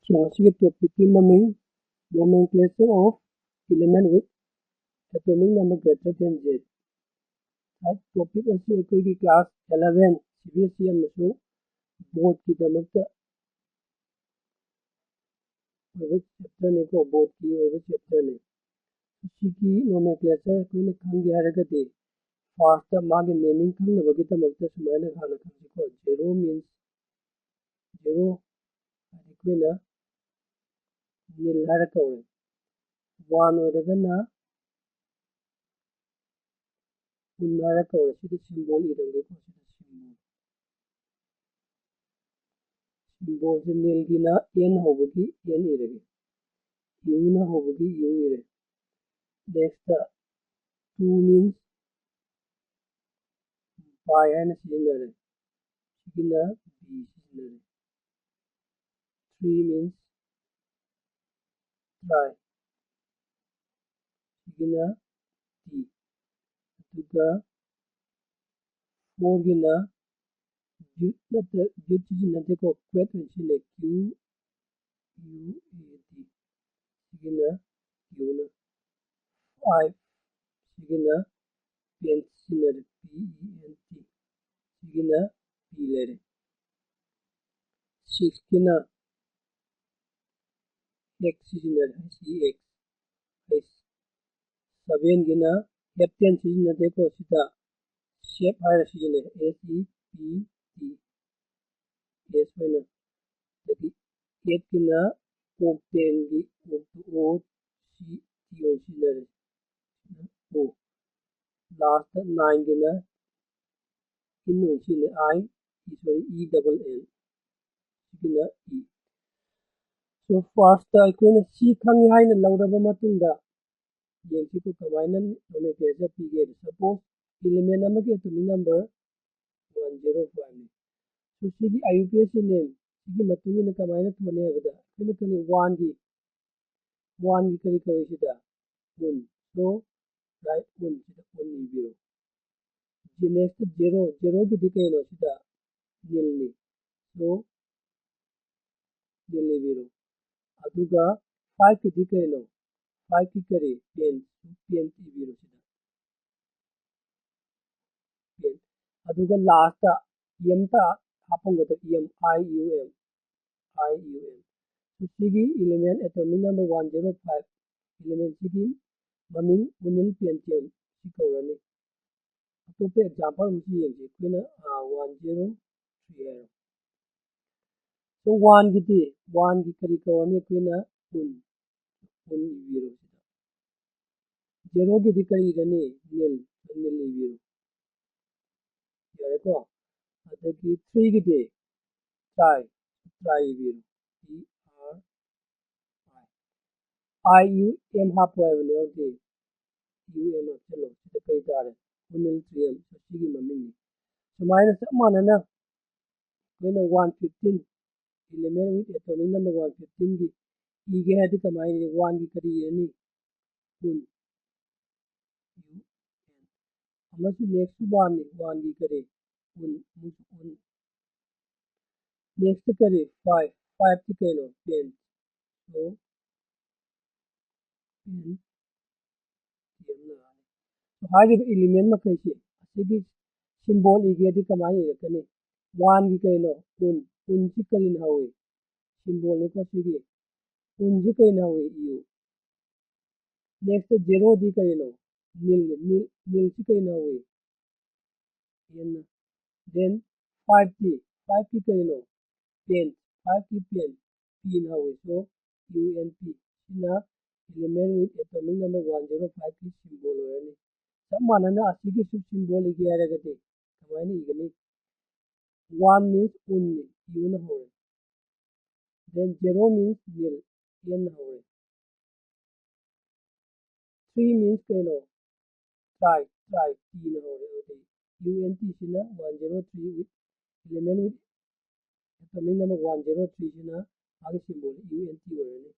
So, topic nomenclature of element with atomic number greater than Z. Right? Topic is class 11 CBSE amazing board kidamata chapter ne ko board ki chapter ne. Siki nomenclature kuina khangi haragati first magi naming khangna bagita magta sumana khana khangi ko zero means zero kuina nil harakawe one oragana unharakawe sida symbol idange ko sida symbol nil gina n hobagi n irage u na hobagi u ire next 2 means pi and sinare gina b sinare 3 means try gina t tuga 4 gina jut gina te ko kwet sine q u a t gina q na 5 gina pen sinare p e n t gina p lere 6 gina x sinare c x s 7 gina captain sinare te ko sita shape higher season S E P T S when the eight kina octane the O C T O season O last 9 kina in season I sorry E double L kina E so first I kina C khangi haina laudaba matunda yengsi ko kamaina nomenclature pige suppose element amagi atomic number 105 so sigi IUPAC name sigi matungina kamaina thone abada kini kani 1 gi 1 gi kari kawai un so right un sida un ni biro the next 0 gi dikaino sida nil ni so nil ni biro aduga 5 gi dikaino 5 gi kari pen ti biro sida pen aduga last yamta hapanga ta yam IUM so sigi element atomic number 105 element sigi maming unil pentium sikawrani atope example musi yengse kuina 103 so 1 gi 1 gi kari kawani kuina un ibiro 0 gi kari rani nil ibiro yare ko adagi 3 gi try ibiro T R I U M hapwa ne oke U M chalo sida kai tare unil 3M so sigi mamini so minus manana kuina 115 element with atomic number 115 gi ige hadi kamaini 1 gi kari yani un u amasu next one gi kare un next kare 5 ti kaino 10 so 10 yamna so hadi element ma kai ce asigi symbol ige di kamai yakane 1 gi kaino un ti karin hawe symbol ne ko sigi un ji kaino hawe u next 0 di kaino nil ti kaino hawe yan then 5 ti kaino pen 5 ki pen p na we so UNP na element with atomic number 105 ki symbol yani samana na asigi symbol igi yaragate kamani igani 1 means unni u na hore then 0 means nil n na hore 3 means kaino try t na hore okay UNT sina 103 with element with atomic number 103 sina agi symbol UNT wore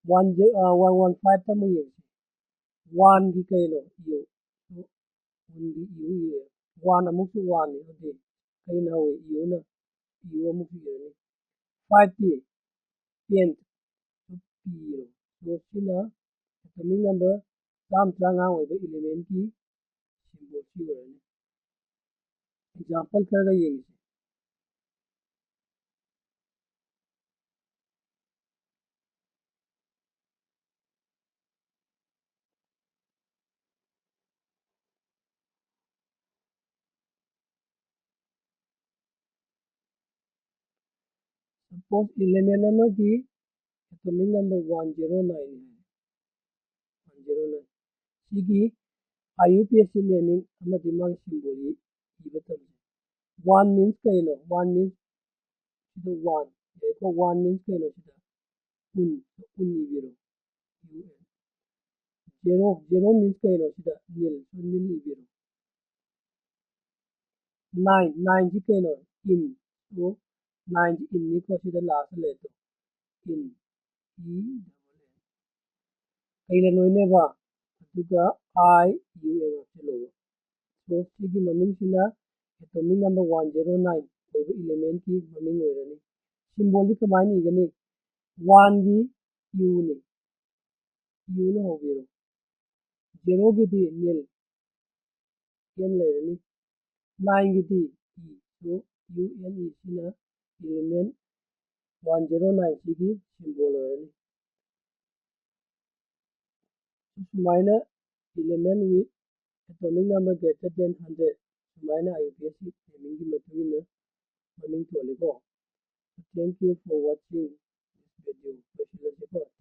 115 tamu yengsi 1 gi kaino u so 1 gi u ye 1 amusu 1 ni ode kaina we u na u amusu ye 5 ti paint piro. So sina atomic number tam tranga oiba element ki symbol si orani. Example karaga yengise. Suppose element number ki atomic number 109 hai. 109. Sigi IUPAC naming amadi mag symbol iba tabi. 1 means kaino. 1 means the 1. Therefore 1 means kaino sida. Un ibiro. UN. 0 means kaino sida. Nil. So nil ibiro. 9 si kaino. In. So 9 in ni ko sida last letter. In. E. Kailan oineba. Aduga I. U. M. Chilo. So sigi maming sina atomic number 109 oiba element ki maming oirani. Symbol di kamaini igani. 1 gi U ni. U na hobiro. 0 gi di nil. Yen lairani. 9 gi di E. So U N E sina element 109 sigi symbol oirani. So sumaina element with atomic number greater than 100. Sumaina IUPAC naming gi matugina maming toliko. Thank you for watching this video.